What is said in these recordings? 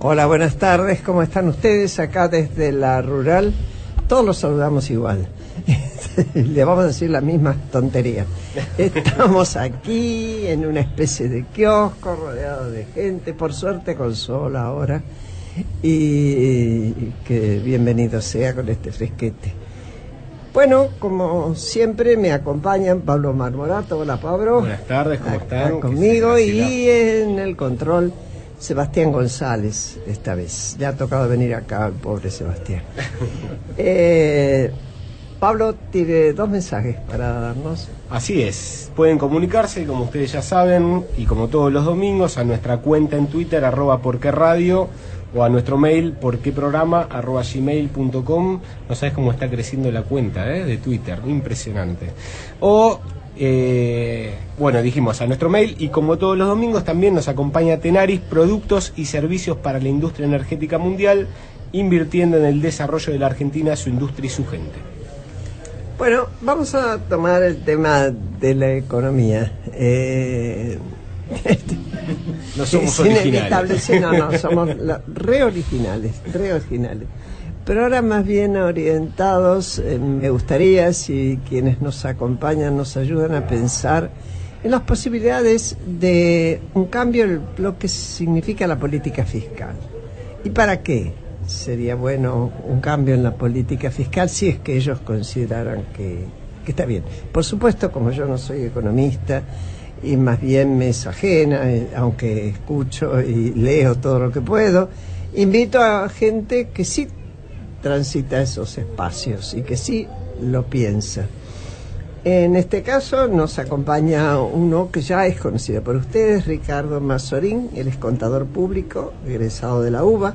Hola, buenas tardes, ¿cómo están ustedes? Acá desde la rural, todos los saludamos igual. Le vamos a decir la misma tontería. Estamos aquí en una especie de kiosco rodeado de gente, por suerte con sol ahora, y que bienvenido sea con este fresquete. Bueno, como siempre me acompañan Pablo Marmorato. Hola, Pablo. Buenas tardes, ¿cómo están? Conmigo, y en el control Sebastián González, esta vez. Ya ha tocado venir acá, el pobre Sebastián. Pablo tiene 2 mensajes para darnos. Así es, pueden comunicarse, como ustedes ya saben, y como todos los domingos, a nuestra cuenta en Twitter, @porqueradio, o a nuestro mail, porqueprograma, @gmail.com. No sabes cómo está creciendo la cuenta de Twitter, impresionante. O, bueno, dijimos a nuestro mail, y como todos los domingos también nos acompaña Tenaris, productos y servicios para la industria energética mundial, invirtiendo en el desarrollo de la Argentina, su industria y su gente. Bueno, vamos a tomar el tema de la economía. No somos originales. No, somos re originales. Pero ahora más bien orientados, me gustaría, si quienes nos acompañan nos ayudan a pensar en las posibilidades de un cambio en lo que significa la política fiscal. ¿Y para qué sería bueno un cambio en la política fiscal si es que ellos consideraran que está bien? Por supuesto, como yo no soy economista y más bien me es ajena, aunque escucho y leo todo lo que puedo, invito a gente que sí transita esos espacios y que sí lo piensa. En este caso nos acompaña uno que ya es conocido por ustedes, Ricardo Mazzorín. Él es contador público, egresado de la UBA,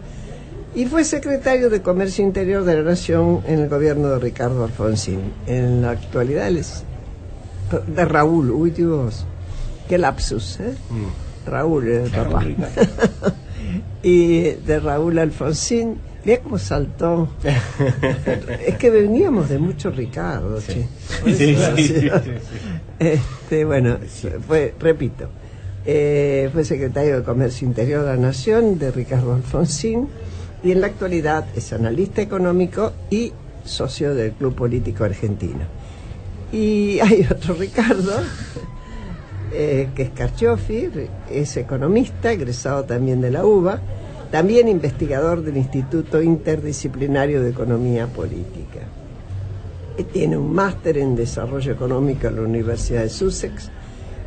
y fue secretario de Comercio Interior de la Nación en el gobierno de Ricardo Alfonsín. En la actualidad él es de Raúl, uy Dios, qué lapsus, Raúl, el papá. Y de Raúl Alfonsín, mira cómo saltó. Es que veníamos de mucho Ricardo, sí. Sí. Sí. Bueno, repito, fue secretario de Comercio Interior de la Nación de Ricardo Alfonsín, y en la actualidad es analista económico y socio del Club Político Argentino. Y hay otro Ricardo, que es Carchiofi, es economista, egresado también de la UBA, también investigador del Instituto Interdisciplinario de Economía Política. Tiene un máster en Desarrollo Económico en la Universidad de Sussex.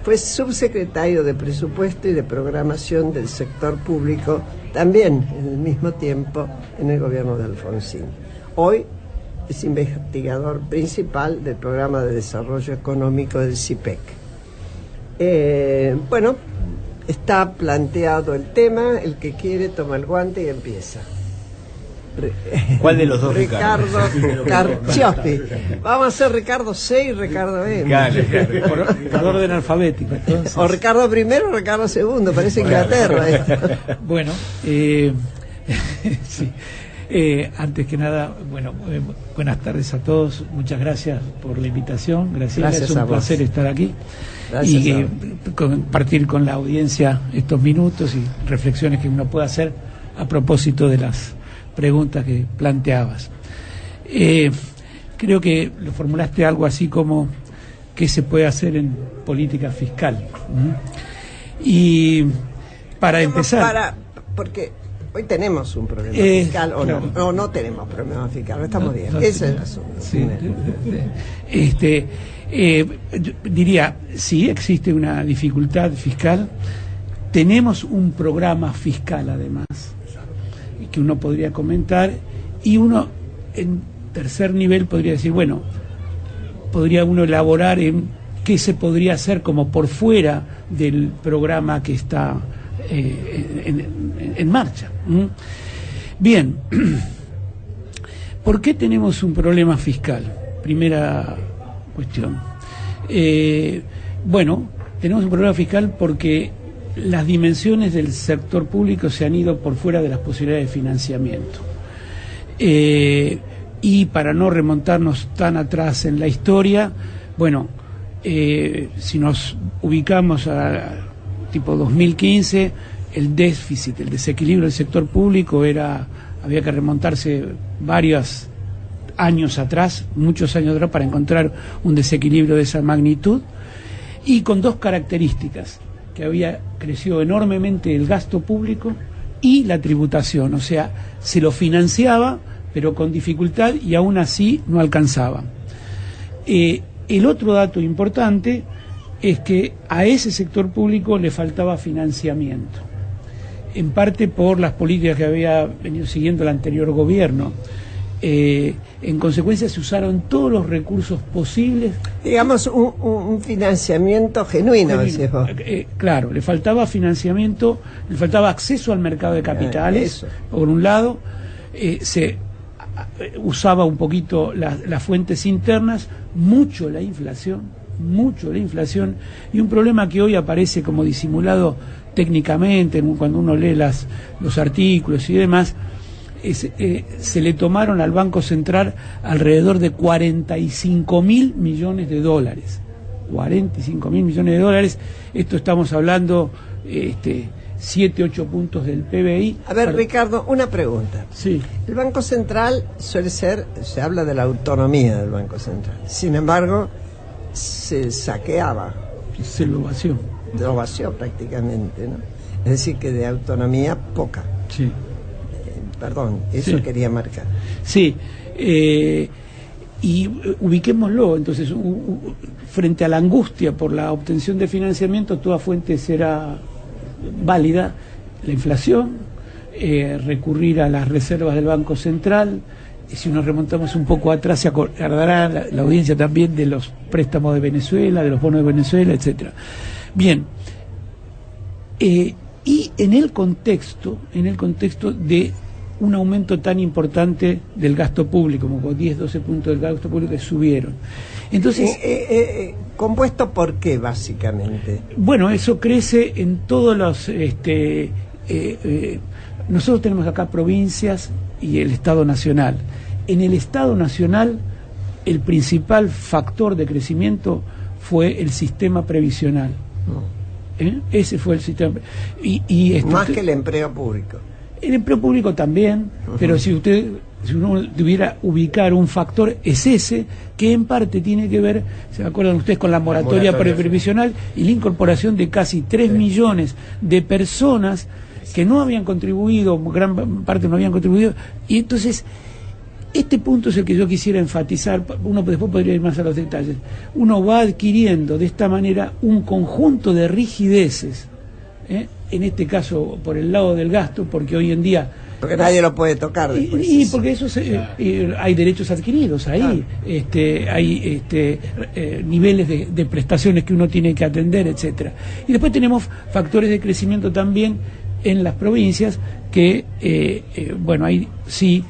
Fue subsecretario de Presupuesto y de Programación del Sector Público, también en el mismo tiempo en el gobierno de Alfonsín. Hoy es investigador principal del Programa de Desarrollo Económico del CIPEC. Bueno, está planteado el tema, el que quiere toma el guante y empieza. ¿Cuál de los dos Ricardo Carchiofi. Vamos a hacer Ricardo C y Ricardo M. Por orden alfabético, entonces. O Ricardo I o Ricardo II, parece Inglaterra esto. Bueno, sí. Antes que nada, buenas tardes a todos. Muchas gracias por la invitación. Gracias, es un placer estar aquí. Gracias, y compartir con la audiencia estos minutos y reflexiones que uno pueda hacer a propósito de las preguntas que planteabas. Creo que lo formulaste algo así como ¿qué se puede hacer en política fiscal? Y para empezar... Porque hoy tenemos un problema fiscal, o claro. no tenemos problema fiscal, no estamos bien. Ese es el asunto. Sí, yo diría, sí existe una dificultad fiscal, tenemos un programa fiscal además, que uno podría comentar, y uno en tercer nivel podría decir, bueno, podría uno elaborar en qué se podría hacer como por fuera del programa que está en marcha. Bien, ¿por qué tenemos un problema fiscal? Primera cuestión. Bueno, tenemos un problema fiscal porque las dimensiones del sector público se han ido por fuera de las posibilidades de financiamiento. Y para no remontarnos tan atrás en la historia, bueno, si nos ubicamos a tipo 2015, el déficit, el desequilibrio del sector público había que remontarse varios años atrás, muchos años atrás, para encontrar un desequilibrio de esa magnitud, y con dos características: que había crecido enormemente el gasto público y la tributación, o sea, se lo financiaba pero con dificultad y aún así no alcanzaba. El otro dato importante es que a ese sector público le faltaba financiamiento, en parte por las políticas que había venido siguiendo el anterior gobierno. En consecuencia se usaron todos los recursos posibles. Digamos, un financiamiento genuino. Claro, le faltaba financiamiento, le faltaba acceso al mercado de capitales, por un lado. Se usaba un poquito las fuentes internas, mucho la inflación, y un problema que hoy aparece como disimulado técnicamente cuando uno lee los artículos y demás. Se le tomaron al Banco Central alrededor de 45.000 millones de dólares. 45.000 millones de dólares. Esto estamos hablando 7-8 puntos del PBI. A ver, Ricardo, una pregunta. Sí. El Banco Central se habla de la autonomía del Banco Central. Sin embargo, se saqueaba. Se lo vació. Lo vació prácticamente, ¿no? Es decir, que de autonomía poca. Sí. Perdón, eso quería marcar. Sí, y ubiquémoslo, entonces, frente a la angustia por la obtención de financiamiento, toda fuente será válida: la inflación, recurrir a las reservas del Banco Central. Y si nos remontamos un poco atrás, se acordará la audiencia también de los préstamos de Venezuela, de los bonos de Venezuela, etcétera. Bien, y en el contexto de un aumento tan importante del gasto público, como 10-12 puntos del gasto público que subieron. Entonces, ¿compuesto por qué, básicamente? Bueno, eso crece en todos los... nosotros tenemos acá provincias y el Estado Nacional. En el Estado Nacional, el principal factor de crecimiento fue el sistema previsional. Ese fue el sistema. Más que el empleo público. El empleo público también, pero si uno debiera ubicar un factor, es ese, que en parte tiene que ver, ¿se acuerdan ustedes?, con la moratoria previsional y la incorporación de casi 3 millones de personas que no habían contribuido, gran parte no habían contribuido, y entonces este punto es el que yo quisiera enfatizar. Uno después podría ir más a los detalles. Uno va adquiriendo de esta manera un conjunto de rigideces, en este caso por el lado del gasto, porque hoy en día... Porque nadie lo puede tocar después. Y porque eso hay derechos adquiridos ahí, claro. Hay niveles de prestaciones que uno tiene que atender, etcétera. Y después tenemos factores de crecimiento también en las provincias que, bueno, ahí sí,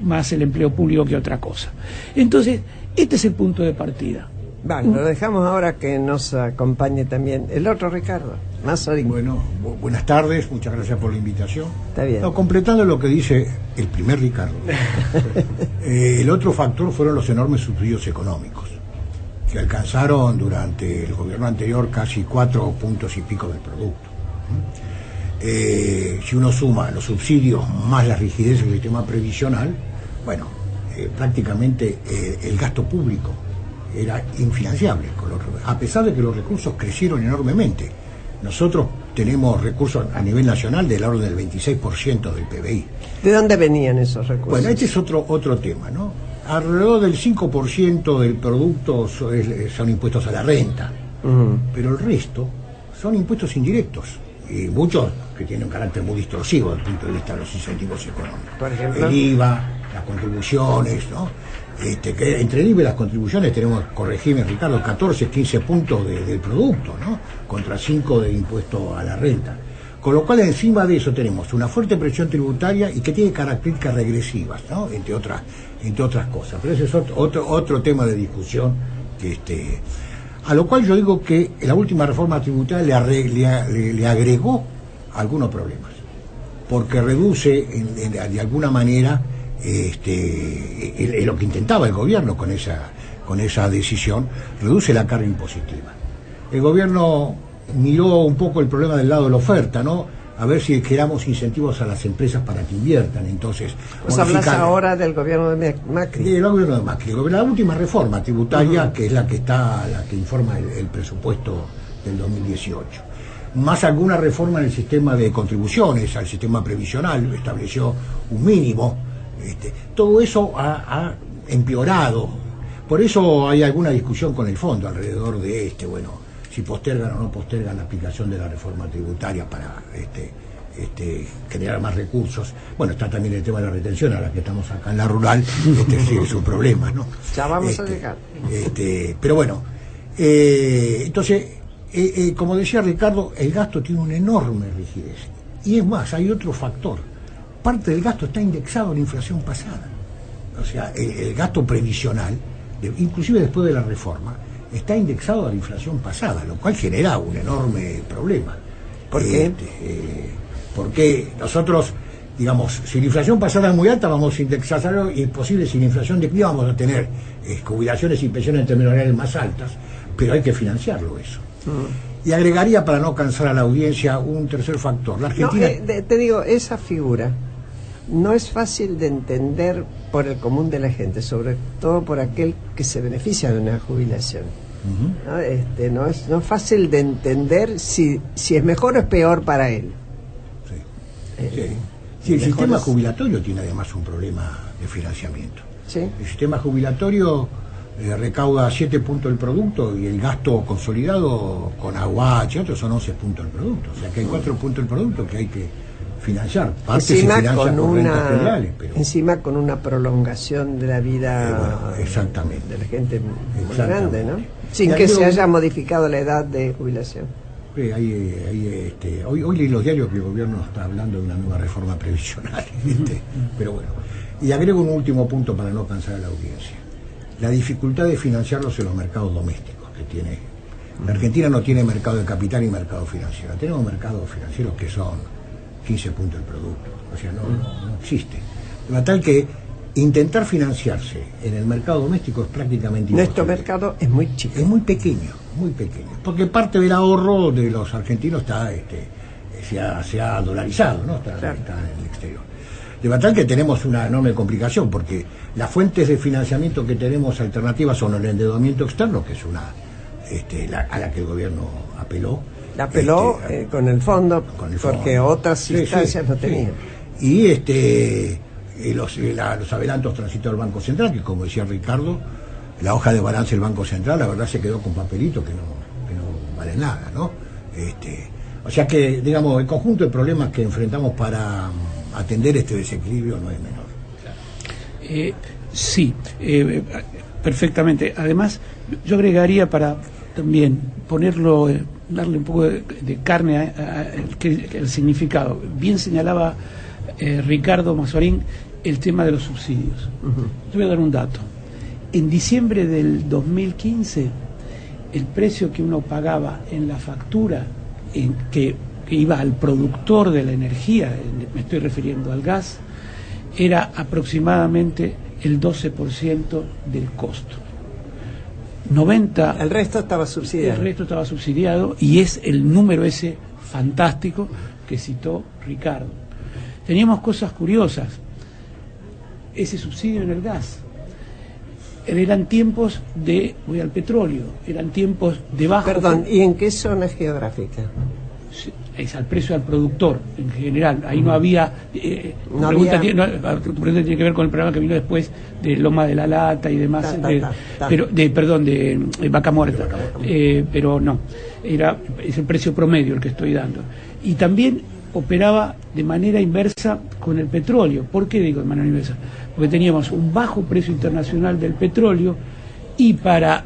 más el empleo público que otra cosa. Entonces, este es el punto de partida. Bueno, lo dejamos ahora que nos acompañe también el otro Ricardo, Mazorín. Bueno, buenas tardes, muchas gracias por la invitación. Está bien. No, completando lo que dice el primer Ricardo, el otro factor fueron los enormes subsidios económicos, que alcanzaron durante el gobierno anterior casi 4 puntos y pico del producto. Si uno suma los subsidios más la rigidez del sistema previsional, bueno, prácticamente el gasto público era infinanciable, a pesar de que los recursos crecieron enormemente. Nosotros tenemos recursos a nivel nacional del orden del 26% del PBI. ¿De dónde venían esos recursos? Bueno, este es otro tema, ¿no? Alrededor del 5% del producto son impuestos a la renta, pero el resto son impuestos indirectos, y muchos que tienen un carácter muy distorsivo desde el punto de vista de los incentivos económicos. Por ejemplo, el IVA, las contribuciones, ¿no? Que entre el IVA y las contribuciones tenemos, corregime Ricardo, 14-15 puntos del producto, ¿no? Contra 5 de impuesto a la renta. Con lo cual, encima de eso tenemos una fuerte presión tributaria y que tiene características regresivas, ¿no? Entre otras cosas. Pero ese es otro tema de discusión. A lo cual yo digo que la última reforma tributaria le agregó algunos problemas, porque reduce de alguna manera lo que intentaba el gobierno con esa decisión, reduce la carga impositiva. El gobierno miró un poco el problema del lado de la oferta, ¿no? A ver si generamos incentivos a las empresas para que inviertan. Entonces, pues hablas ahora del gobierno de Macri. Sí, el gobierno de Macri. La última reforma tributaria, que es la que informa el presupuesto del 2018. Más alguna reforma en el sistema de contribuciones, al sistema previsional, estableció un mínimo. Todo eso ha empeorado. Por eso hay alguna discusión con el fondo alrededor de si postergan o no postergan la aplicación de la reforma tributaria para generar más recursos. Bueno, está también el tema de la retención, a la que estamos acá en la rural, sí, es un problema, ¿no? Ya vamos a llegar. Pero bueno, entonces, como decía Ricardo, el gasto tiene una enorme rigidez. Y es más, hay otro factor. Parte del gasto está indexado a la inflación pasada. O sea, el gasto previsional, inclusive después de la reforma, está indexado a la inflación pasada, lo cual genera un enorme problema. ¿Por qué? Porque nosotros, digamos, si la inflación pasada es muy alta, vamos a indexarlo, y es posible, si la inflación decliva, vamos a tener jubilaciones y pensiones en términos reales más altas, pero hay que financiarlo eso. Y agregaría, para no cansar a la audiencia, un tercer factor. La Argentina... te digo, esa figura no es fácil de entender por el común de la gente, sobre todo por aquel que se beneficia de una jubilación. ¿No? No es fácil de entender si es mejor o es peor para él. Sí, el sistema jubilatorio tiene además un problema de financiamiento. ¿Sí? El sistema jubilatorio recauda 7 puntos del producto, y el gasto consolidado con AUH y otros son 11 puntos del producto. O sea que hay 4 puntos del producto que hay que financiar. Parte encima se financia con rentas federales, pero encima con una prolongación de la vida exactamente, de la gente muy grande, ¿no? Sin que se haya modificado la edad de jubilación. Hoy leí los diarios que el gobierno está hablando de una nueva reforma previsional, pero bueno. Y agrego un último punto para no cansar a la audiencia: la dificultad de financiarlos en los mercados domésticos que tiene. La Argentina no tiene mercado de capital y mercado financiero. Tenemos mercados financieros que son 15 puntos del producto, o sea, no existe. De manera tal que intentar financiarse en el mercado doméstico es prácticamente imposible. Nuestro mercado es muy chico. Es muy pequeño, porque parte del ahorro de los argentinos se ha dolarizado, ¿no? Está en el exterior. De manera tal que tenemos una enorme complicación, porque las fuentes de financiamiento que tenemos alternativas son el endeudamiento externo, que es a la que el gobierno apeló. La apeló con el fondo, porque otras instancias no tenían. Y los adelantos transitados del Banco Central, que, como decía Ricardo, la hoja de balance del Banco Central, la verdad, se quedó con papelito que no vale nada, ¿no? O sea que, digamos, el conjunto de problemas que enfrentamos para atender este desequilibrio no es menor. Sí, perfectamente. Además, yo agregaría, para también ponerlo, darle un poco de carne al significado. Bien señalaba Ricardo Mazzorín el tema de los subsidios. Te voy a dar un dato. En diciembre del 2015, el precio que uno pagaba en la factura que iba al productor de la energía, me estoy refiriendo al gas, era aproximadamente el 12% del costo. El resto estaba subsidiado. El resto estaba subsidiado, y es el número ese fantástico que citó Ricardo. Teníamos cosas curiosas. Ese subsidio en el gas. Eran tiempos voy al petróleo, eran tiempos de bajo... Perdón, ¿y en qué zona geográfica? Es al precio al productor, en general. Ahí no había... tu pregunta tiene que ver con el programa que vino después de Loma de la Lata y demás, de Vaca Muerta. Pero no, es el precio promedio el que estoy dando. Y también operaba de manera inversa con el petróleo. ¿Por qué digo de manera inversa? Porque teníamos un bajo precio internacional del petróleo, y para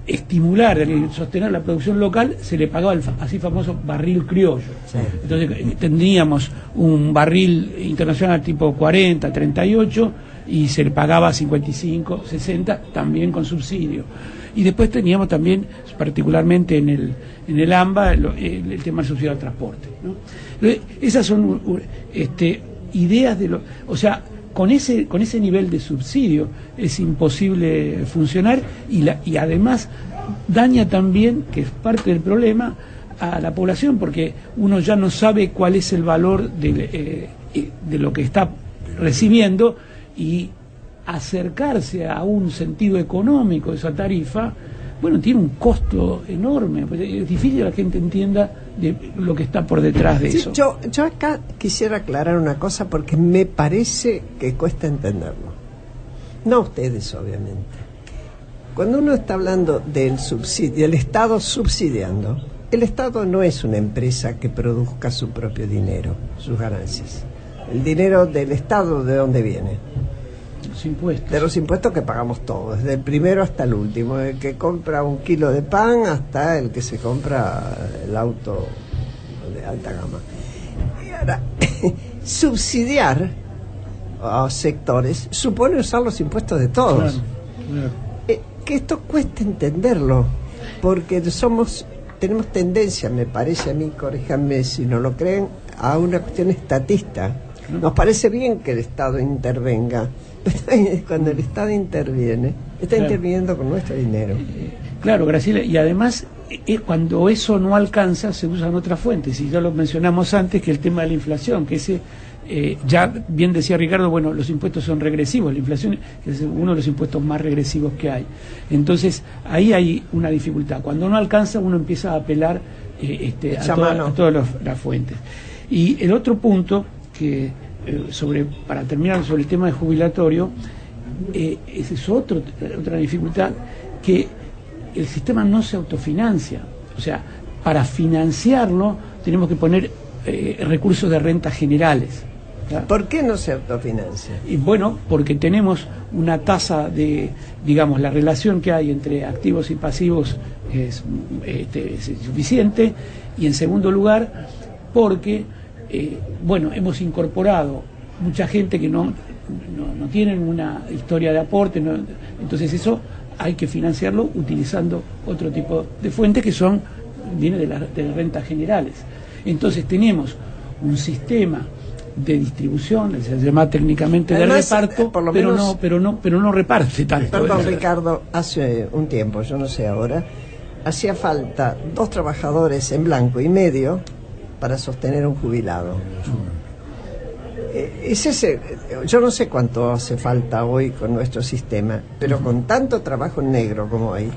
estimular, sostener la producción local, se le pagaba el así famoso barril criollo. Sí. Entonces tendríamos un barril internacional tipo 40, 38, y se le pagaba 55, 60, también con subsidio. Y después teníamos también, particularmente en el AMBA, el tema del subsidio al transporte, ¿no? Esas son ideas de o sea, con ese nivel de subsidio es imposible funcionar, y además daña también, que es parte del problema, a la población, porque uno ya no sabe cuál es el valor de lo que está recibiendo, y acercarse a un sentido económico de esa tarifa, bueno, tiene un costo enorme. Es difícil que la gente entienda de lo que está por detrás de eso. Yo acá quisiera aclarar una cosa, porque me parece que cuesta entenderlo. No ustedes, obviamente. Cuando uno está hablando del subsidio, el Estado subsidiando, el Estado no es una empresa que produzca su propio dinero, sus ganancias. El dinero del Estado, ¿de dónde viene? Los impuestos. De los impuestos que pagamos todos, desde el primero hasta el último, el que compra un kilo de pan hasta el que se compra el auto de alta gama. Y ahora, subsidiar a sectores supone usar los impuestos de todos. Claro, claro. Que esto cuesta entenderlo, porque tenemos tendencia, me parece a mí, corríjanme si no lo creen, a una cuestión estatista. Nos parece bien que el Estado intervenga, pero cuando el Estado interviene, está interviniendo con nuestro dinero. Claro, Graciela, y además cuando eso no alcanza se usan otras fuentes, y ya lo mencionamos antes, que el tema de la inflación, que ese ya bien decía Ricardo, bueno, los impuestos son regresivos, la inflación es uno de los impuestos más regresivos que hay. Entonces ahí hay una dificultad. Cuando no alcanza, uno empieza a apelar a todas las fuentes. Y el otro punto que para terminar sobre el tema de jubilatorio, es otra dificultad, que el sistema no se autofinancia. O sea, para financiarlo tenemos que poner recursos de rentas generales. ¿Claro? ¿Por qué no se autofinancia? Y bueno, porque tenemos una tasa de, digamos, la relación que hay entre activos y pasivos es suficiente, y en segundo lugar, porque bueno, hemos incorporado mucha gente que no tienen una historia de aporte, entonces eso hay que financiarlo utilizando otro tipo de fuentes que viene de las rentas generales. Entonces tenemos un sistema de distribución, se llama técnicamente además, de reparto, por lo menos, pero no reparte tanto. Perdón, Ricardo, hace un tiempo, yo no sé ahora, hacía falta 2 trabajadores en blanco y medio para sostener un jubilado. Yo no sé cuánto hace falta hoy con nuestro sistema, pero con tanto trabajo en negro como hay,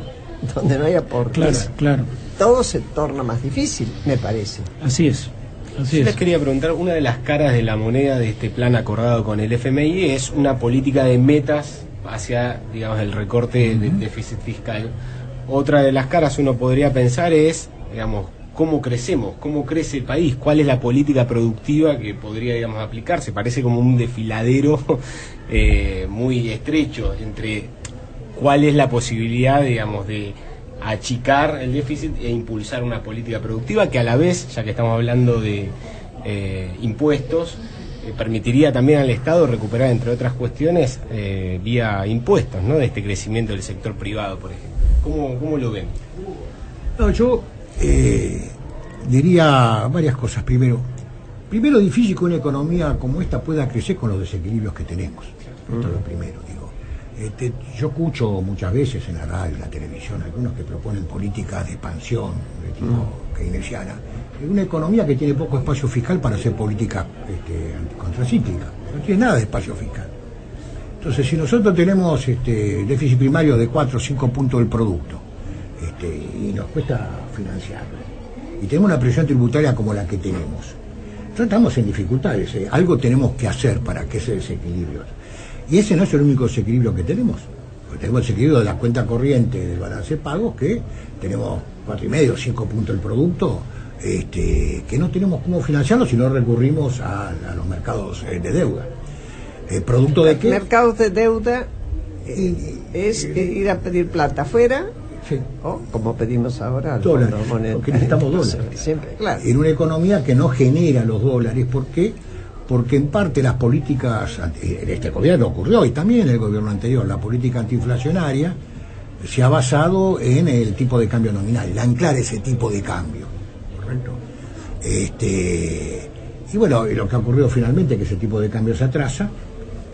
donde no hay aportes, claro. Todo se torna más difícil, me parece. Así es. Yo les quería preguntar, una de las caras de la moneda de este plan acordado con el FMI es una política de metas hacia, digamos, el recorte del déficit fiscal. Otra de las caras uno podría pensar es, digamos, cómo crecemos, cómo crece el país, cuál es la política productiva que podría, digamos, aplicarse. Parece como un desfiladero muy estrecho entre cuál es la posibilidad, digamos, de achicar el déficit e impulsar una política productiva que a la vez, ya que estamos hablando de impuestos, permitiría también al Estado recuperar, entre otras cuestiones, vía impuestos, ¿no?, de este crecimiento del sector privado, por ejemplo. ¿Cómo lo ven? No, yo diría varias cosas. Primero, difícil que una economía como esta pueda crecer con los desequilibrios que tenemos. Esto es lo primero, digo. Yo escucho muchas veces en la radio, en la televisión, algunos que proponen políticas de expansión de tipo keynesiana, una economía que tiene poco espacio fiscal para hacer política contracíclica, no tiene nada de espacio fiscal. Entonces, si nosotros tenemos déficit primario de 4 o 5 puntos del producto, y nos cuesta financiarlo, y tenemos una presión tributaria como la que tenemos, entonces estamos en dificultades. Algo tenemos que hacer para que ese desequilibrio. Y ese no es el único desequilibrio que tenemos. Porque tenemos el desequilibrio de la cuenta corriente del balance de pagos, que tenemos 4,5 o 5 puntos del producto, que no tenemos cómo financiarlo si no recurrimos a los mercados de deuda. ¿Producto de qué? Mercados de deuda es ir a pedir plata afuera, sí, o como pedimos ahora al dólares, Fondo Monetario. porque necesitamos dólares. Siempre, claro. En una economía que no genera los dólares. ¿Por qué? Porque en parte las políticas, en este gobierno ocurrió, y también en el gobierno anterior, la política antiinflacionaria se ha basado en el tipo de cambio nominal, en anclar ese tipo de cambio, ¿correcto? Y bueno, lo que ha ocurrido finalmente es que ese tipo de cambio se atrasa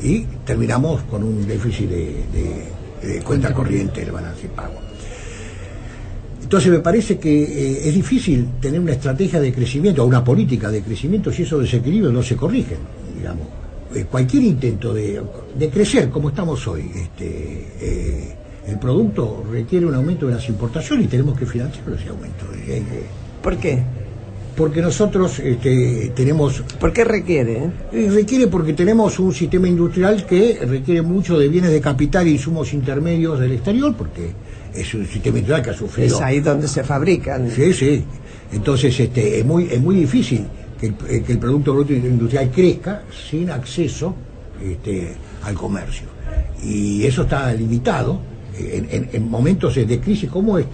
y terminamos con un déficit de cuenta corriente del balance de pago. Entonces me parece que es difícil tener una estrategia de crecimiento o una política de crecimiento si esos desequilibrios no se corrigen, digamos. Cualquier intento de crecer como estamos hoy, el producto requiere un aumento de las importaciones y tenemos que financiar ese aumento. ¿Por qué? Porque nosotros tenemos... ¿Por qué requiere? Requiere porque tenemos un sistema industrial que requiere mucho de bienes de capital e insumos intermedios del exterior, porque es un sistema industrial que ha sufrido... Es ahí donde se fabrican. Sí. Entonces es muy difícil que el Producto Bruto Industrial crezca sin acceso al comercio. Y eso está limitado. En momentos de crisis como el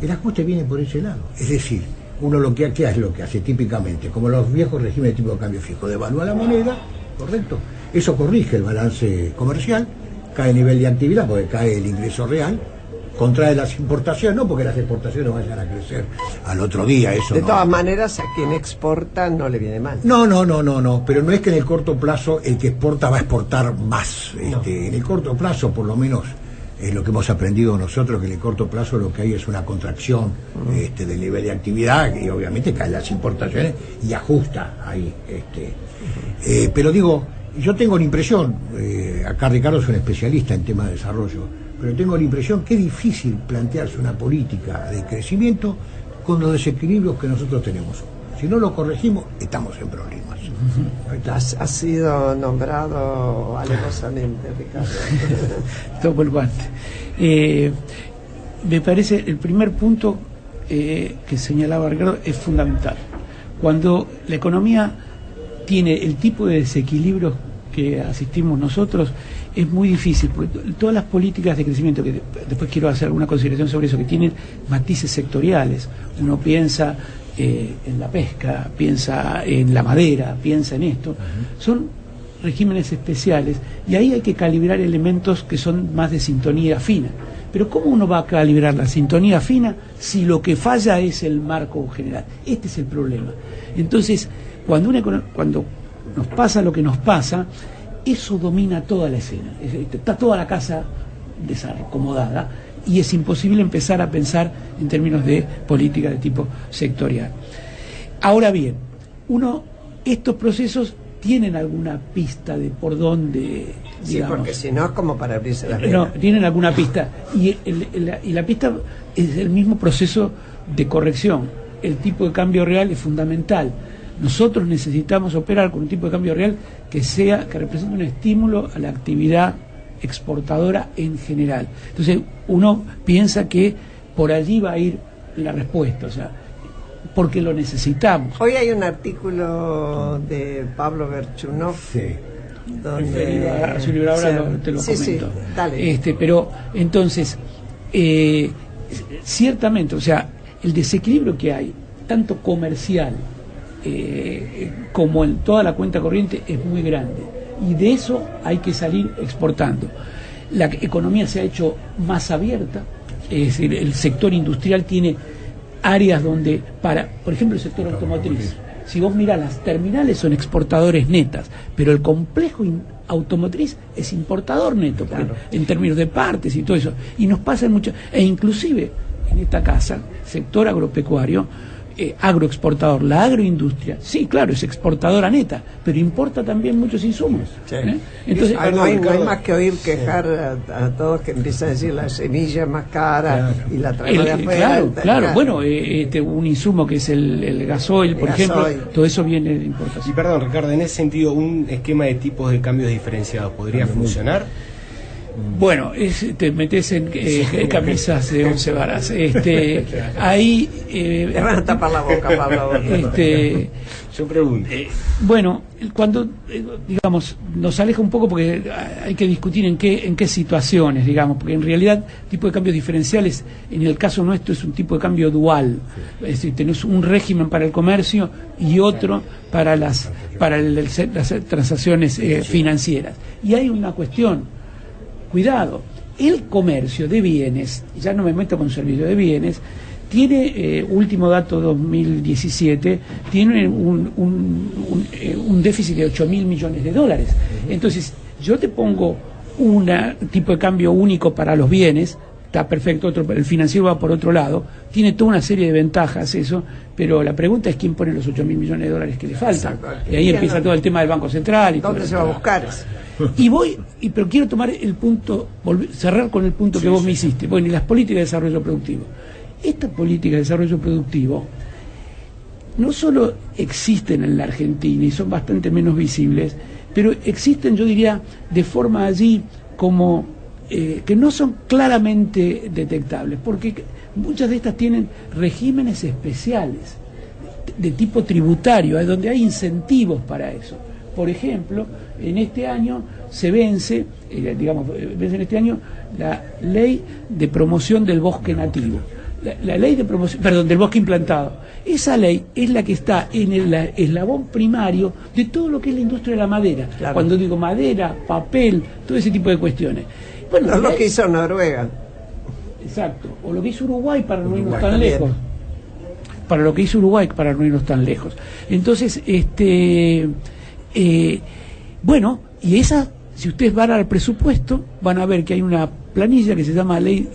ajuste viene por ese lado. Es decir, uno lo que hace típicamente, como los viejos regímenes de tipo de cambio fijo, devalúa la moneda, ¿correcto? Eso corrige el balance comercial, cae el nivel de actividad porque cae el ingreso real, contrae las importaciones, no porque las exportaciones vayan a crecer al otro día, eso de no. todas maneras, a quien exporta no le viene mal. No, pero no es que en el corto plazo el que exporta va a exportar más. No. En el corto plazo, por lo menos, es lo que hemos aprendido nosotros, que en el corto plazo lo que hay es una contracción del nivel de actividad y obviamente caen las importaciones y ajusta ahí. Pero digo, yo tengo la impresión, acá Ricardo es un especialista en temas de desarrollo, pero tengo la impresión que es difícil plantearse una política de crecimiento con los desequilibrios que nosotros tenemos. Si no lo corregimos, estamos en problemas. Ha sido nombrado alevosamente, Ricardo. Tomo el guante. Me parece el primer punto que señalaba Ricardo es fundamental. Cuando la economía tiene el tipo de desequilibrios que asistimos nosotros, es muy difícil, porque todas las políticas de crecimiento, que después quiero hacer alguna consideración sobre eso, que tienen matices sectoriales. Uno piensa en la pesca, piensa en la madera, piensa en esto, son regímenes especiales y ahí hay que calibrar elementos que son más de sintonía fina. Pero ¿cómo uno va a calibrar la sintonía fina si lo que falla es el marco general? Este es el problema. Entonces, cuando nos pasa lo que nos pasa, eso domina toda la escena. Está toda la casa desacomodada y es imposible empezar a pensar en términos de política de tipo sectorial. Ahora bien, estos procesos tienen alguna pista de por dónde, digamos. Sí, porque si no es como para abrirse las venas. No, tienen alguna pista. Y la pista es el mismo proceso de corrección. El tipo de cambio real es fundamental. Nosotros necesitamos operar con un tipo de cambio real que represente un estímulo a la actividad exportadora en general. Entonces uno piensa que por allí va a ir la respuesta, o sea, porque lo necesitamos. Hoy hay un artículo de Pablo Berchunov, donde A su libro ahora te lo comento. Sí, dale. Pero entonces, ciertamente, o sea, el desequilibrio que hay, tanto comercial como en toda la cuenta corriente, es muy grande. Y de eso hay que salir exportando. La economía se ha hecho más abierta, es decir, el sector industrial tiene áreas donde, por ejemplo, el sector automotriz, si vos mirás, las terminales son exportadores netas, pero el complejo automotriz es importador neto, claro, en términos de partes y todo eso. Y nos pasa mucho, e inclusive en esta casa, sector agropecuario, agroexportador, la agroindustria, sí, claro, es exportadora neta, pero importa también muchos insumos. Sí. Entonces, no hay más que oír quejar a todos que empiezan a decir la semilla es más cara y la traemos de afuera. Claro. Bueno, un insumo que es el gasoil, por ejemplo, todo eso viene de importación. Y perdón, Ricardo, en ese sentido, un esquema de tipos de cambios diferenciados podría funcionar. Bueno, te metes en camisas de 11 varas. Ahí te van a tapar la boca, Pablo. Yo pregunto. Bueno, cuando digamos nos aleja un poco porque hay que discutir en qué situaciones, digamos, porque en realidad tipo de cambios diferenciales, en el caso nuestro es un tipo de cambio dual, es decir, tenés un régimen para el comercio y otro para las transacciones financieras. Y hay una cuestión. Cuidado, el comercio de bienes, ya no me meto con servicio de bienes, tiene, último dato 2017, tiene un déficit de 8.000 millones de dólares. Entonces, yo te pongo un tipo de cambio único para los bienes, está perfecto, el financiero va por otro lado, tiene toda una serie de ventajas eso, pero la pregunta es quién pone los 8.000 millones de dólares que le faltan. Y ahí empieza todo el tema del Banco Central. Y ¿dónde se va a buscar eso? Pero quiero tomar el punto, cerrar con el punto que vos me hiciste. Bueno, y las políticas de desarrollo productivo. Estas políticas de desarrollo productivo no solo existen en la Argentina y son bastante menos visibles, pero existen, yo diría, de forma allí como que no son claramente detectables, porque muchas de estas tienen regímenes especiales de tipo tributario, donde hay incentivos para eso. Por ejemplo, en este año se vence, vence en este año la ley de promoción del bosque nativo. La ley de promoción, del bosque implantado. Esa ley es la que está en el eslabón primario de todo lo que es la industria de la madera. Claro. Cuando digo madera, papel, todo ese tipo de cuestiones. Bueno, lo que hizo Noruega. Exacto. O lo que hizo Uruguay para no irnos tan lejos. Para lo que hizo Uruguay para no irnos tan lejos. Entonces, bueno, y esa, si ustedes van al presupuesto, van a ver que hay una planilla que se llama Ley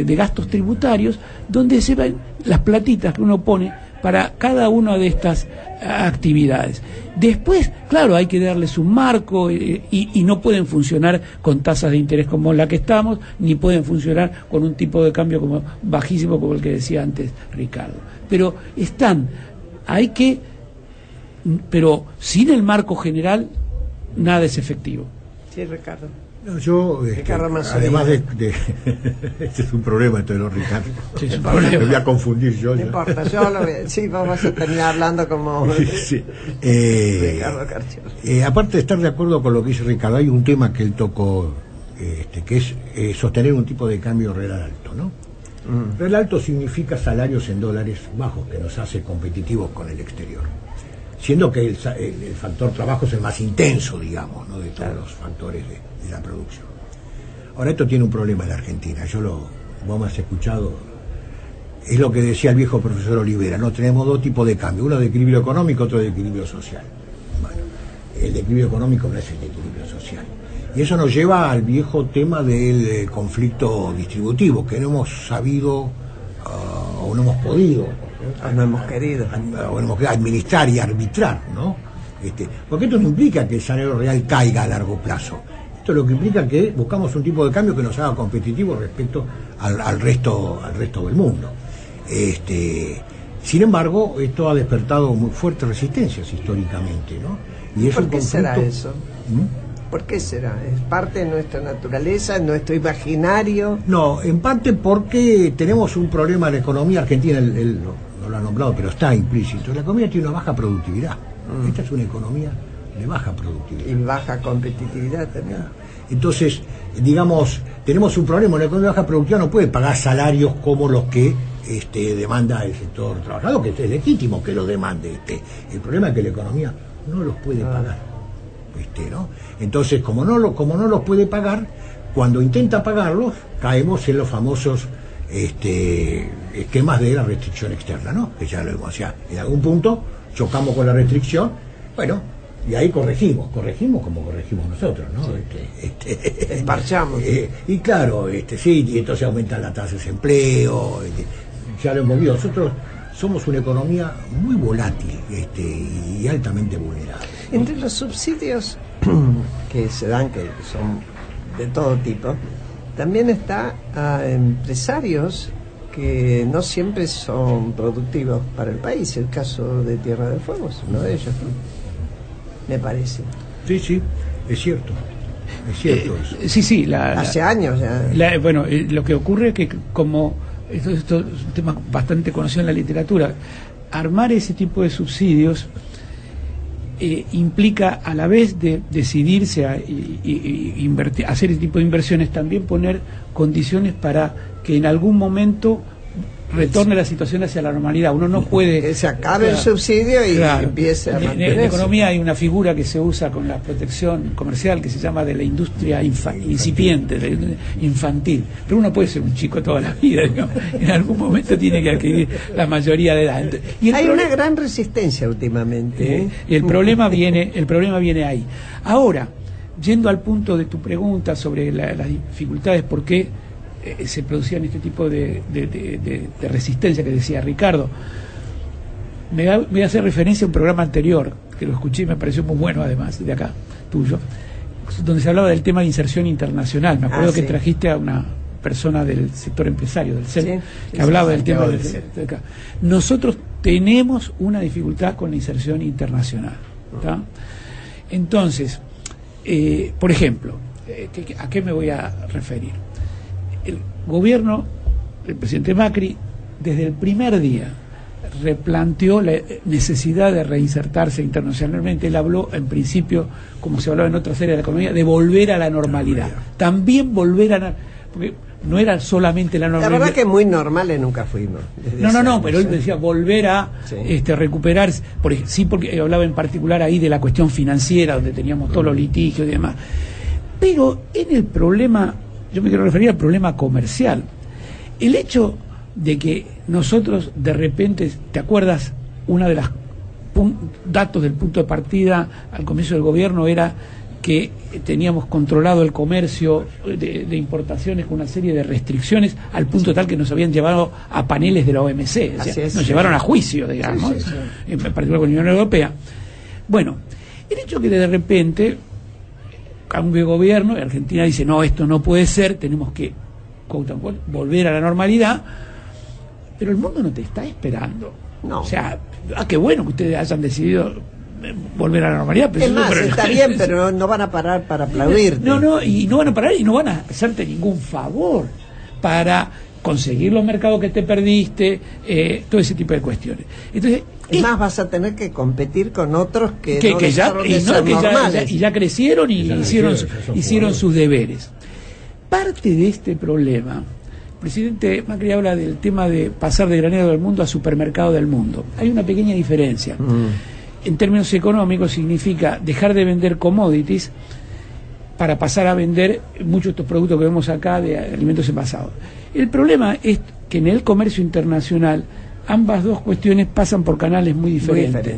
de Gastos Tributarios, donde se ven las platitas que uno pone para cada una de estas actividades. Después, claro, hay que darles un marco y no pueden funcionar con tasas de interés como la que estamos, ni pueden funcionar con un tipo de cambio como bajísimo como el que decía antes Ricardo. Pero pero sin el marco general, nada es efectivo. Sí, Ricardo. No, yo, además de este es un problema esto de los Ricardo. Sí, es un problema. Me voy a confundir yo. No importa, yo lo voy a decir, vamos a terminar hablando como sí. Ricardo Carciolo. Aparte de estar de acuerdo con lo que dice Ricardo, hay un tema que él tocó, que es sostener un tipo de cambio real alto, ¿no? Real alto significa salarios en dólares bajos, que nos hace competitivos con el exterior. Siendo que el factor trabajo es el más intenso, digamos, ¿no?, de todos los factores de la producción. Ahora, esto tiene un problema en la Argentina, vos me has escuchado, es lo que decía el viejo profesor Olivera, ¿no? Tenemos dos tipos de cambio, uno de equilibrio económico, otro de equilibrio social. Bueno, el de equilibrio económico no es el de equilibrio social. Y eso nos lleva al viejo tema del conflicto distributivo, que no hemos sabido o no hemos podido, no hemos querido administrar y arbitrar, ¿no? Porque esto no implica que el salario real caiga a largo plazo. Esto es lo que implica que buscamos un tipo de cambio que nos haga competitivos respecto al resto del mundo. Sin embargo, esto ha despertado muy fuertes resistencias históricamente, ¿no? Y es ¿por qué será eso? ¿Por qué será? ¿Es parte de nuestra naturaleza, nuestro imaginario? No, en parte porque tenemos un problema en la economía argentina, él no lo ha nombrado, pero está implícito. La economía tiene una baja productividad. Esta es una economía de baja productividad. Y baja competitividad también. Entonces, digamos, tenemos un problema. Una economía de baja productividad no puede pagar salarios como los que demanda el sector trabajador, que es legítimo que lo demande. El problema es que la economía no los puede pagar. ¿No? Entonces, como no los puede pagar, cuando intenta pagarlos, caemos en los famosos esquemas de la restricción externa, ¿no? Que ya lo hemos, o sea, en algún punto chocamos con la restricción, bueno, y ahí corregimos como corregimos nosotros, ¿no? Sí. Marchamos. Y claro, sí, y entonces aumentan las tasas de desempleo, ya lo hemos visto. Nosotros somos una economía muy volátil y altamente vulnerable, ¿no? Entre los subsidios que se dan, que son de todo tipo, también está a empresarios que no siempre son productivos para el país. El caso de Tierra del Fuego es uno de ellos, ¿no? Me parece. Sí, es cierto. Eso. Sí, hace años ya. Bueno, lo que ocurre es que como esto es un tema bastante conocido en la literatura, armar ese tipo de subsidios implica, a la vez de decidirse a invertir, hacer ese tipo de inversiones, también poner condiciones para que en algún momento retorne la situación hacia la normalidad. Uno no puede... Que se acabe el subsidio y empiece a mantenerse. En la economía hay una figura que se usa con la protección comercial que se llama de la industria incipiente, de la industria infantil. Pero uno puede ser un chico toda la vida, digamos. En algún momento tiene que adquirir la mayoría de edad. Y hay una gran resistencia últimamente. El problema viene ahí. Ahora, yendo al punto de tu pregunta sobre las dificultades, ¿por qué se producían este tipo de resistencia que decía Ricardo. Me voy a hacer referencia a un programa anterior, que lo escuché y me pareció muy bueno, además, de acá, tuyo, donde se hablaba del tema de inserción internacional. Me acuerdo que trajiste a una persona del sector empresario, del CEL, que hablaba del tema del CEL. Nosotros tenemos una dificultad con la inserción internacional, ¿tá? Entonces, por ejemplo, ¿a qué me voy a referir? El gobierno, el presidente Macri, desde el primer día replanteó la necesidad de reinsertarse internacionalmente. Él habló, en principio, como se hablaba en otras áreas de la economía, de volver a la normalidad. También volver a... porque no era solamente la normalidad. La verdad que muy normales nunca fuimos. No, pero él decía volver a recuperarse. Porque hablaba en particular ahí de la cuestión financiera, donde teníamos todos los litigios y demás. Pero en el problema, yo me quiero referir al problema comercial. El hecho de que nosotros de repente, ¿te acuerdas? Una de las datos del punto de partida al comienzo del gobierno era que teníamos controlado el comercio de importaciones con una serie de restricciones, al punto tal que nos habían llevado a paneles de la OMC, nos llevaron a juicio, digamos, en particular con la Unión Europea. Bueno, el hecho que de repente cambio de gobierno, y Argentina dice, no, esto no puede ser, tenemos que volver a la normalidad, pero el mundo no te está esperando. No. O sea, qué bueno que ustedes hayan decidido volver a la normalidad. Pero es más, pero está bien, pero no van a parar para aplaudirte. Y no van a parar y no van a hacerte ningún favor para conseguir los mercados que te perdiste, todo ese tipo de cuestiones. Entonces, es más, vas a tener que competir con otros que ya crecieron y hicieron sus deberes. Parte de este problema, el presidente Macri habla del tema de pasar de granero del mundo a supermercado del mundo. Hay una pequeña diferencia. En términos económicos significa dejar de vender commodities para pasar a vender muchos de estos productos que vemos acá de alimentos envasados. El problema es que en el comercio internacional ambas dos cuestiones pasan por canales muy diferentes.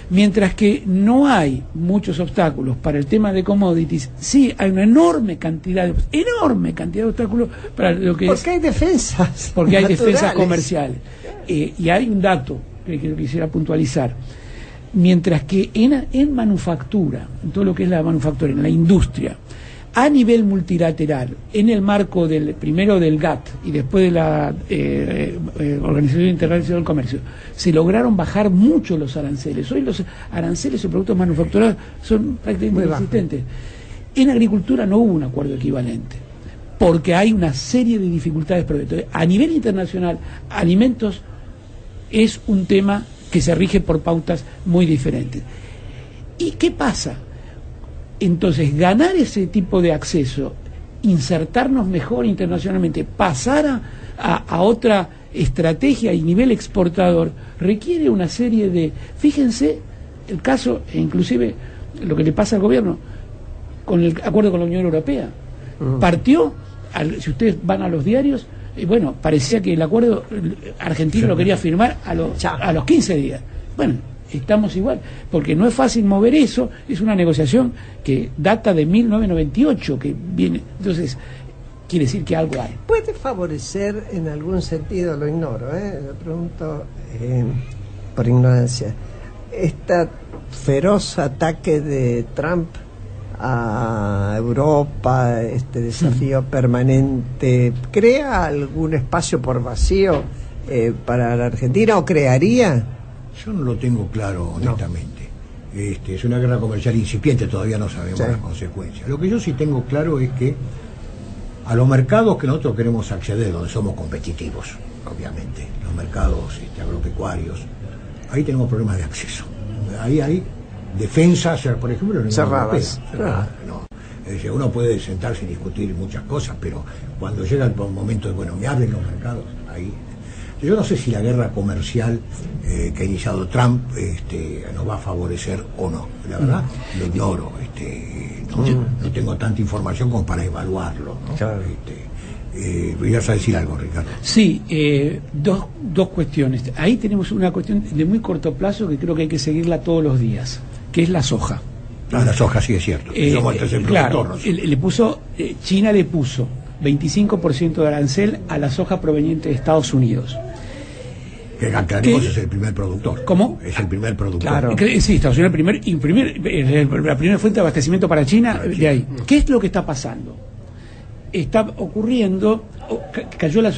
Mientras que no hay muchos obstáculos para el tema de commodities, sí hay una enorme cantidad de obstáculos para lo que porque hay defensas. Porque hay defensas comerciales. Y hay un dato que quisiera puntualizar. Mientras que en manufactura, en todo lo que es la manufactura, en la industria, a nivel multilateral, en el marco primero del GATT y después de la Organización Internacional del Comercio, se lograron bajar mucho los aranceles. Hoy los aranceles de productos manufacturados son prácticamente inexistentes. En agricultura no hubo un acuerdo equivalente, porque hay una serie de dificultades. A nivel internacional, alimentos es un tema que se rige por pautas muy diferentes. ¿Y qué pasa? Entonces, ganar ese tipo de acceso, insertarnos mejor internacionalmente, pasar a otra estrategia y nivel exportador, requiere una serie de... Fíjense el caso, e inclusive lo que le pasa al gobierno con el acuerdo con la Unión Europea. Partió, si ustedes van a los diarios, bueno, parecía que el acuerdo argentino lo quería firmar a los 15 días. Bueno, estamos igual, porque no es fácil mover eso, es una negociación que data de 1998, que viene, entonces quiere decir que algo hay. ¿Puede favorecer en algún sentido, lo ignoro, lo pregunto por ignorancia, este feroz ataque de Trump a Europa, este desafío permanente, crea algún espacio por vacío para la Argentina o crearía? Yo no lo tengo claro, honestamente. Es una guerra comercial incipiente, todavía no sabemos las consecuencias. Lo que yo sí tengo claro es que a los mercados que nosotros queremos acceder, donde somos competitivos, obviamente, los mercados agropecuarios, ahí tenemos problemas de acceso. Ahí hay defensas, por ejemplo, en la Unión Europea. No. Es decir, uno puede sentarse y discutir muchas cosas, pero cuando llega el momento de, me abren los mercados, ahí... Yo no sé si la guerra comercial que ha iniciado Trump nos va a favorecer o no. La verdad, lo ignoro. No tengo tanta información como para evaluarlo, ¿no? Claro. ¿Ibas a decir algo, Ricardo? Sí, dos cuestiones. Ahí tenemos una cuestión de muy corto plazo que creo que hay que seguirla todos los días, que es la soja. La soja sí es cierto. Claro, China le puso 25% de arancel a la soja proveniente de Estados Unidos. Que aclaremos, es el primer productor. ¿Cómo? Es el primer productor. Claro. Sí, Estados Unidos la primera fuente de abastecimiento para China, de ahí. ¿Qué es lo que está pasando? Está ocurriendo, cayó la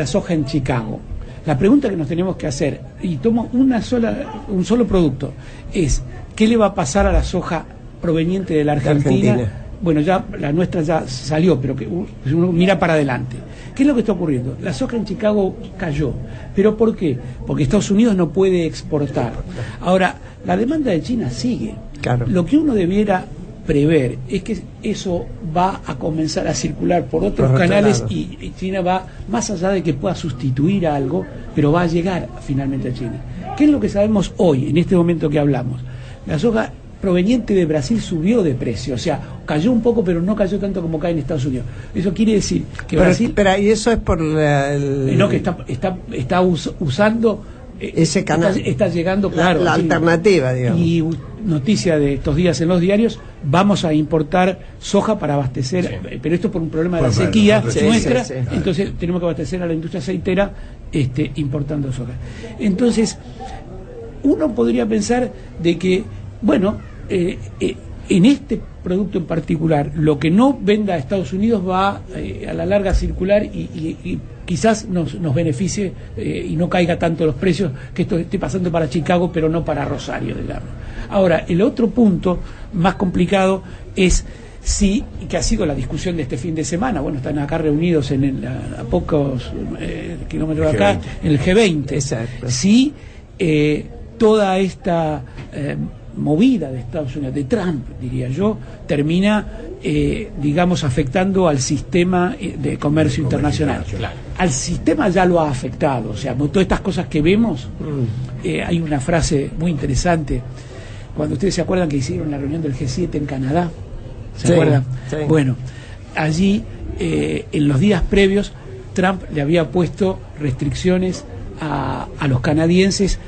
soja en Chicago. La pregunta que nos tenemos que hacer, y tomo un solo producto, es ¿qué le va a pasar a la soja proveniente de la Argentina? Bueno, ya la nuestra ya salió, pero que uno mira para adelante. ¿Qué es lo que está ocurriendo? La soja en Chicago cayó. ¿Pero por qué? Porque Estados Unidos no puede exportar. Ahora, la demanda de China sigue. Claro. Lo que uno debiera prever es que eso va a comenzar a circular por otros canales y China va, más allá de que pueda sustituir a algo, pero va a llegar finalmente a China. ¿Qué es lo que sabemos hoy, en este momento que hablamos? La soja proveniente de Brasil subió de precio, o sea, cayó un poco, pero no cayó tanto como cae en Estados Unidos. Eso quiere decir que Brasil... Pero, ¿y eso es por no, que está usando... ese canal. Está llegando, claro. La alternativa, digamos. Y noticia de estos días en los diarios, vamos a importar soja para abastecer, pero esto por un problema de la sequía nuestra, entonces tenemos que abastecer a la industria aceitera importando soja. Entonces, uno podría pensar de que, bueno, en este producto en particular, lo que no venda a Estados Unidos va a la larga a circular y quizás nos beneficie y no caiga tanto los precios, que esto esté pasando para Chicago, pero no para Rosario, digamos. Ahora, el otro punto más complicado es que ha sido la discusión de este fin de semana. Bueno, están acá reunidos a pocos kilómetros de acá, en el G20. Exacto. Si toda esta movida de Estados Unidos, de Trump, diría yo, termina, digamos, afectando al sistema de comercio internacional. Claro. Al sistema ya lo ha afectado, o sea, todas estas cosas que vemos, hay una frase muy interesante, cuando ustedes se acuerdan que hicieron la reunión del G7 en Canadá, ¿se acuerdan? Sí. Bueno, allí, en los días previos, Trump le había puesto restricciones a los canadienses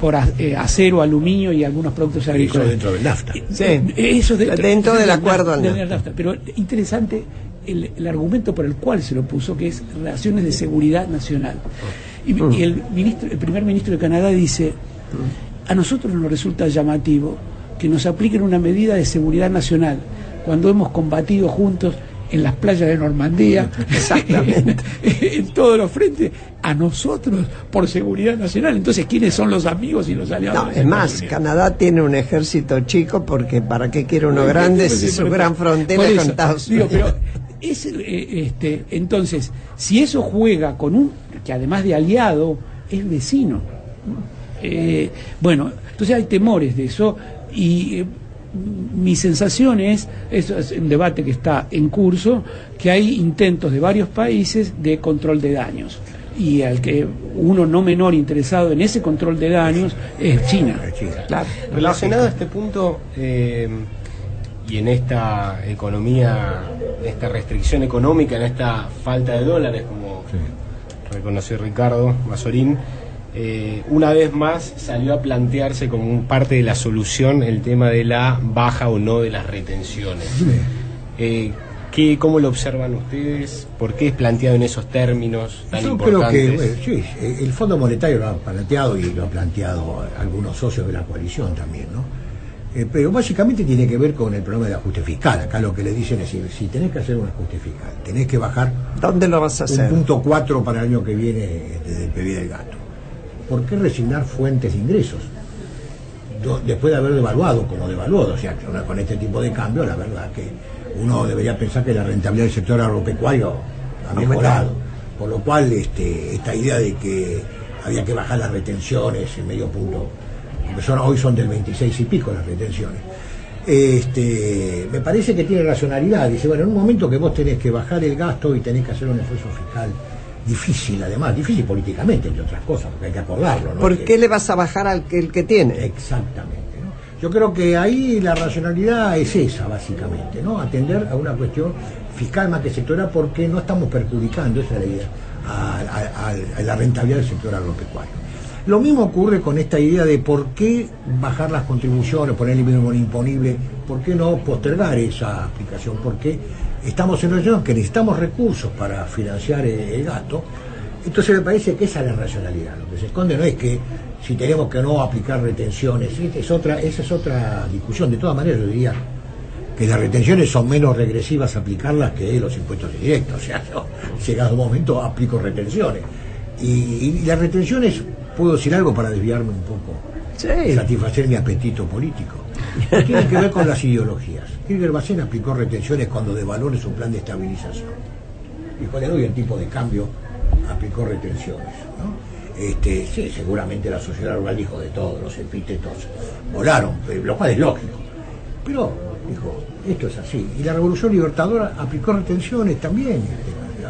por acero, aluminio y algunos productos agrícolas. Eso dentro del NAFTA. Sí. Eso dentro del acuerdo al NAFTA. Pero interesante el argumento por el cual se lo puso, que es relaciones de seguridad nacional. Y el primer ministro de Canadá dice, a nosotros nos resulta llamativo que nos apliquen una medida de seguridad nacional cuando hemos combatido juntos en las playas de Normandía, exactamente, en todos los frentes, a nosotros por seguridad nacional. Entonces, ¿quiénes son los amigos y los aliados? No, es más, Canadá tiene un ejército chico, porque ¿para qué quiere uno grande si su gran frontera es con Estados Unidos? Pero entonces, si eso juega con que además de aliado, es vecino. Bueno, entonces hay temores de eso y... mi sensación es un debate que está en curso, que hay intentos de varios países de control de daños, y al que uno no menor interesado en ese control de daños es China. Claro. Relacionado a este punto y en esta economía, esta restricción económica, en esta falta de dólares, como reconoció Ricardo Mazorín, una vez más salió a plantearse como parte de la solución el tema de la baja o no de las retenciones. ¿Cómo lo observan ustedes? ¿Por qué es planteado en esos términos tan importantes? Creo que el Fondo Monetario lo ha planteado, y lo han planteado algunos socios de la coalición también, ¿no? Pero básicamente tiene que ver con el problema del ajuste fiscal. Acá lo que le dicen es, si tenés que hacer un ajuste fiscal, tenés que bajar... ¿Dónde lo vas a hacer? 1.4 para el año que viene desde el PIB del gasto. ¿Por qué resignar fuentes de ingresos? Después de haber devaluado como devaluado, o sea, con este tipo de cambio, la verdad que uno debería pensar que la rentabilidad del sector agropecuario ha mejorado. Por lo cual, esta idea de que había que bajar las retenciones en medio punto, porque hoy son del 26 y pico las retenciones, me parece que tiene racionalidad. Dice, bueno, en un momento que vos tenés que bajar el gasto y tenés que hacer un esfuerzo fiscal difícil, además, difícil políticamente, entre otras cosas, porque hay que acordarlo, ¿no? ¿Por qué le vas a bajar al que tiene? Exactamente, ¿no? Yo creo que ahí la racionalidad es esa, básicamente, ¿no? Atender a una cuestión fiscal más que sectorial, porque no estamos perjudicando, esa es la idea, a la rentabilidad del sector agropecuario. Lo mismo ocurre con esta idea de por qué bajar las contribuciones, poner el mínimo imponible, por qué no postergar esa aplicación, por qué estamos en una situación que necesitamos recursos para financiar el gasto. Entonces me parece que esa es la racionalidad. Lo que se esconde no es que si tenemos que no aplicar retenciones, esa es otra discusión. De todas maneras yo diría que las retenciones son menos regresivas aplicarlas que los impuestos indirectos. O sea, yo, llegado un momento aplico retenciones. Y las retenciones, puedo decir algo para desviarme un poco, Sí. satisfacer mi apetito político. No tiene que ver con las ideologías. Kirchner aplicó retenciones cuando devaluó su plan de estabilización. Y con el tipo de cambio aplicó retenciones, ¿no? Sí, seguramente la sociedad rural dijo de todo, los epítetos volaron, lo cual es lógico. Pero dijo, esto es así. Y la Revolución Libertadora aplicó retenciones también,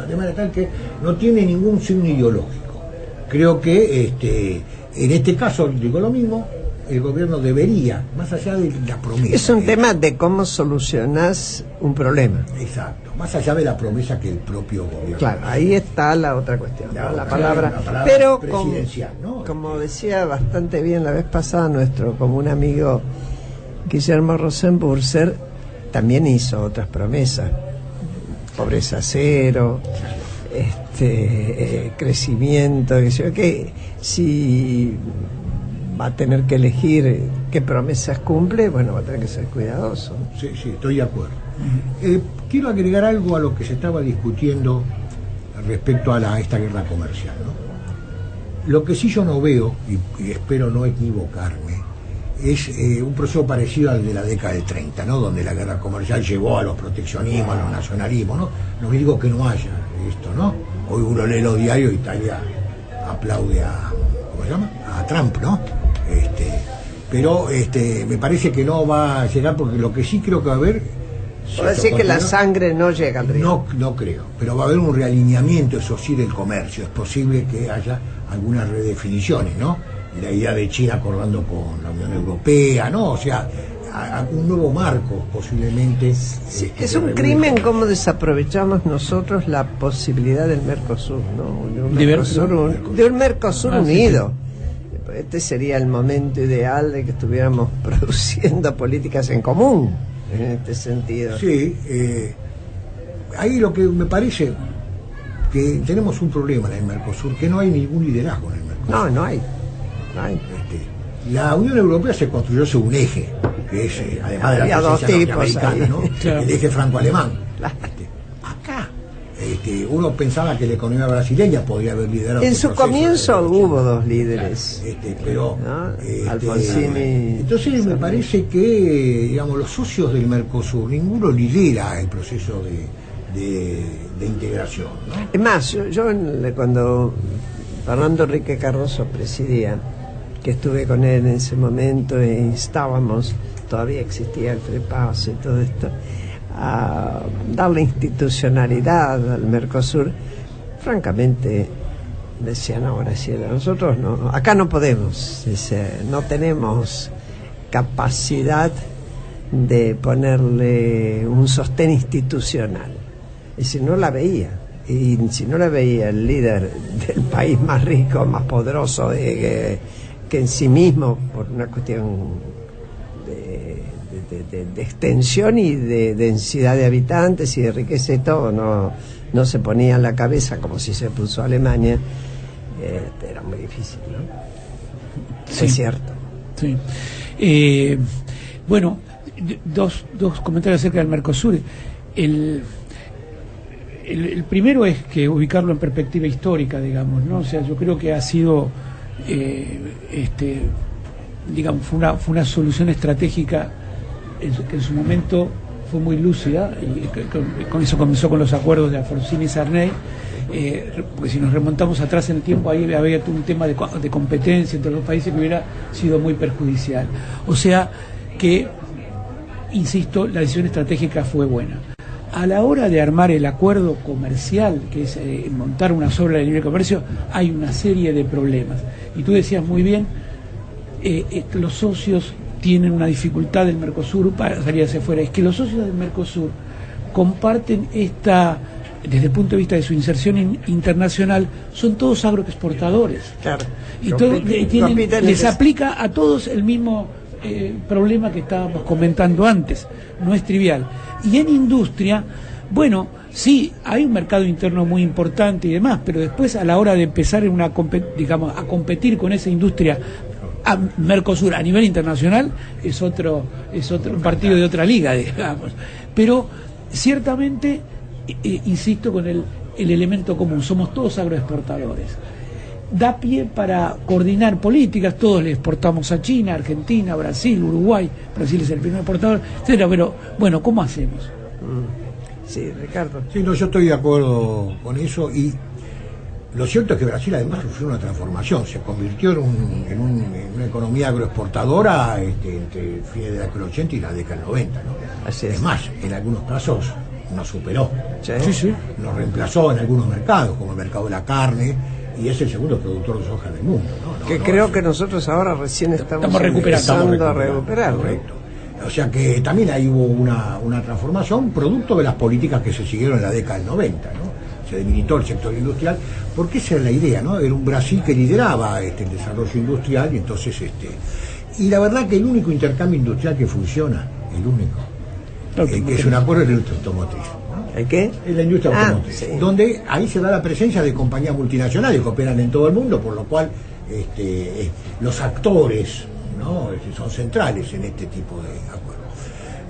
de manera tal que no tiene ningún signo ideológico. Creo que en este caso, digo lo mismo, el gobierno debería, más allá de la promesa. Es un tema de cómo solucionás un problema. Exacto, más allá de la promesa que el propio gobierno. Claro, ahí está la otra cuestión, ¿no? La palabra. La palabra Pero presidencial, ¿no? como decía bastante bien la vez pasada nuestro común amigo Guillermo Rosenburser, también hizo otras promesas. Pobreza cero, crecimiento, que si va a tener que elegir qué promesas cumple, bueno, va a tener que ser cuidadoso. Sí, estoy de acuerdo. Quiero agregar algo a lo que se estaba discutiendo respecto a esta guerra comercial, ¿no? Lo que sí yo no veo, y espero no equivocarme, es un proceso parecido al de la década del 30, ¿no? Donde la guerra comercial llevó a los proteccionismos, a los nacionalismos, ¿no? No digo que no haya esto, ¿no? Hoy uno lee los diarios, Italia aplaude ¿cómo se llama? A Trump, ¿no? Pero me parece que no va a llegar, porque lo que sí creo que va a haber... Puedo decir que la sangre no llega al río. No creo, pero va a haber un realineamiento, eso sí, del comercio. Es posible que haya algunas redefiniciones, ¿no? La idea de China acordando con la Unión Europea, ¿no? O sea, un nuevo marco posiblemente. Sí, es un crimen cómo desaprovechamos nosotros la posibilidad del Mercosur, ¿no? De un Mercosur unido. Este sería el momento ideal de que estuviéramos produciendo políticas en común en este sentido. Sí, ahí lo que me parece que tenemos un problema en el Mercosur, que no hay ningún liderazgo en el Mercosur. No hay. La Unión Europea se construyó sobre un eje, que es, además de la Había dos presencia tipos norteamericana, ahí. ¿no? Claro. El eje franco-alemán. Acá, uno pensaba que la economía brasileña podría haber liderado En este su proceso comienzo de- hubo dos líderes. pero ¿No? Alfonsini. entonces me parece que, digamos, los socios del Mercosur, ninguno lidera el proceso de integración, ¿no? Es más, yo cuando Fernando Enrique Cardoso presidía, que estuve con él en ese momento y estábamos, todavía existía el FREPAS y todo esto, a darle institucionalidad al Mercosur, francamente decían, no, Graciela, nosotros no, acá no podemos, no tenemos capacidad de ponerle un sostén institucional. Y si no la veía, el líder del país más rico, más poderoso que en sí mismo, por una cuestión de extensión y de densidad de habitantes y de riqueza y todo, no se ponía en la cabeza como si se puso Alemania, era muy difícil, ¿no? Sí. Es cierto. Sí. Bueno, dos comentarios acerca del Mercosur. El primero es que ubicarlo en perspectiva histórica, digamos, ¿no? O sea, yo creo que ha sido, digamos, fue una solución estratégica que en su momento fue muy lúcida, y con eso comenzó con los acuerdos de Alfonsín y Sarney, porque si nos remontamos atrás en el tiempo, ahí había un tema de competencia entre los países que hubiera sido muy perjudicial. O sea que, insisto, la decisión estratégica fue buena. A la hora de armar el acuerdo comercial, que es montar una sola de libre comercio, hay una serie de problemas. Y tú decías muy bien, los socios tienen una dificultad del Mercosur para salir hacia afuera. Es que los socios del Mercosur comparten desde el punto de vista de su inserción internacional, son todos agroexportadores. Claro. Y les aplica a todos el mismo problema que estábamos comentando antes. No es trivial. Y en industria bueno, sí, hay un mercado interno muy importante y demás, pero después a la hora de empezar a competir con esa industria a Mercosur a nivel internacional es otro un partido de otra liga, digamos. Pero ciertamente, insisto con el elemento común, somos todos agroexportadores. Da pie para coordinar políticas, todos le exportamos a China, Argentina, Brasil, Uruguay, Brasil es el primer exportador, etcétera, pero bueno, ¿cómo hacemos? Sí, Ricardo. Sí, no, yo estoy de acuerdo con eso, y lo cierto es que Brasil además sufrió una transformación, se convirtió en una economía agroexportadora entre fines de la década del 80 y la década del 90, ¿no? Así es. Es más, en algunos casos nos superó, Sí. Sí, sí. nos reemplazó en algunos mercados, como el mercado de la carne, y es el segundo productor de soja del mundo, ¿no? Que creo que nosotros ahora recién estamos recuperando. empezando a recuperar, ¿no? Correcto. O sea que también ahí hubo una transformación producto de las políticas que se siguieron en la década del 90, ¿no? Se debilitó el sector industrial, porque esa era la idea, ¿no? Era un Brasil que lideraba el desarrollo industrial, y entonces y la verdad que el único intercambio industrial que funciona, el único, que es un acuerdo de la industria automotriz, ¿no? ¿El qué? Es la industria automotriz, sí. donde ahí se da la presencia de compañías multinacionales que operan en todo el mundo, por lo cual los actores, ¿no? Son centrales en este tipo de acuerdos.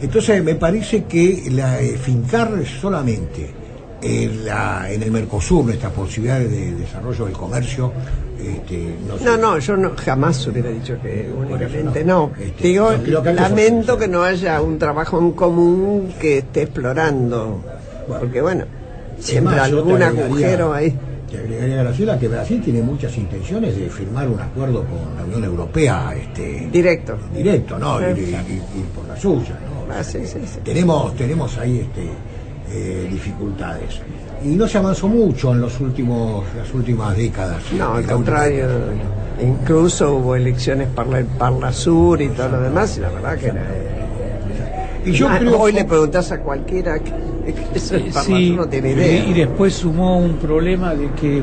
Entonces me parece que fincar solamente en el Mercosur nuestras posibilidades de desarrollo del comercio, No, yo jamás hubiera dicho que únicamente no. Digo, yo creo que lamento que no haya un trabajo en común que esté explorando, porque bueno, siempre Además, yo algún te agregaría- agujero ahí. Te agregaría, Graciela, que Brasil tiene muchas intenciones de firmar un acuerdo con la Unión Europea Directo. directo, ¿no? Sí. Y por la suya, ¿no? Ah, sí. Tenemos ahí dificultades, y no se avanzó mucho en las últimas décadas. No, al En la contrario, última- incluso hubo elecciones para Sur y todo lo demás, y la verdad que era... y yo creo hoy que- le preguntás a cualquiera que es el Parla Sí, Sur, no tiene idea. y después sumó un problema de que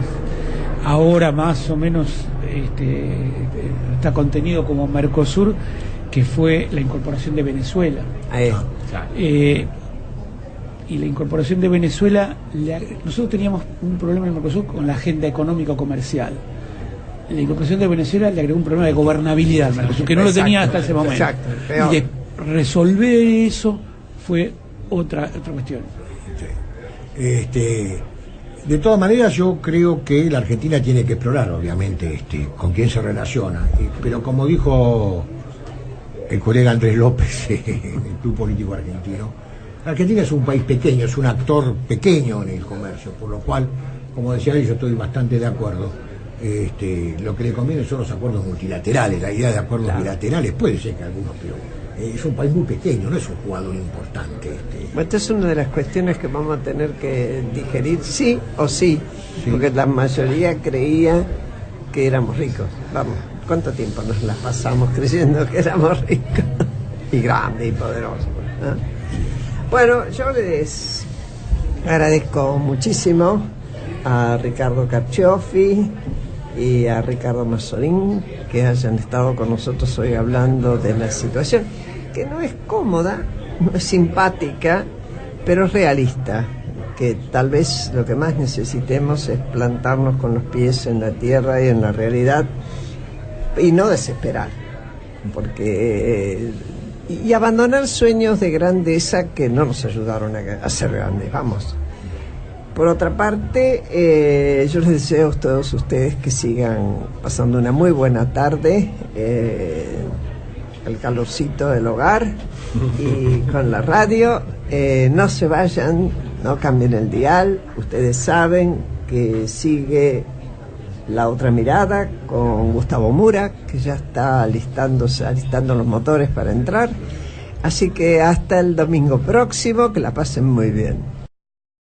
ahora más o menos está contenido como Mercosur, que fue la incorporación de Venezuela. Ahí. Y la incorporación de Venezuela, nosotros teníamos un problema en el Mercosur con la agenda económico-comercial. La incorporación de Venezuela le agregó un problema de gobernabilidad al Mercosur, que no lo tenía hasta ese momento. Exacto, peor. Y de resolver eso fue otra cuestión. De todas maneras, yo creo que la Argentina tiene que explorar, obviamente, con quién se relaciona. Pero como dijo el colega Andrés López en el Club Político Argentino, la Argentina es un país pequeño, es un actor pequeño en el comercio, por lo cual, como decía él, yo estoy bastante de acuerdo. Lo que le conviene son los acuerdos multilaterales. La idea de acuerdos bilaterales puede ser que algunos, pero es un país muy pequeño, no es un jugador importante. Bueno, esta es una de las cuestiones que vamos a tener que digerir, sí o sí, porque la mayoría creía que éramos ricos. Vamos, ¿cuánto tiempo nos la pasamos creyendo que éramos ricos? Y grandes y poderosos, ¿no? Bueno, yo les agradezco muchísimo a Ricardo Carchiofi y a Ricardo Mazzorín que hayan estado con nosotros hoy hablando de la situación, que no es cómoda, no es simpática, pero es realista, que tal vez lo que más necesitemos es plantarnos con los pies en la tierra y en la realidad y no desesperar, porque y abandonar sueños de grandeza que no nos ayudaron a ser grandes, vamos. Por otra parte, yo les deseo a todos ustedes que sigan pasando una muy buena tarde, el calorcito del hogar y con la radio. No se vayan, no cambien el dial. Ustedes saben que sigue La Otra Mirada con Gustavo Mura, que ya está alistando los motores para entrar. Así que hasta el domingo próximo, que la pasen muy bien.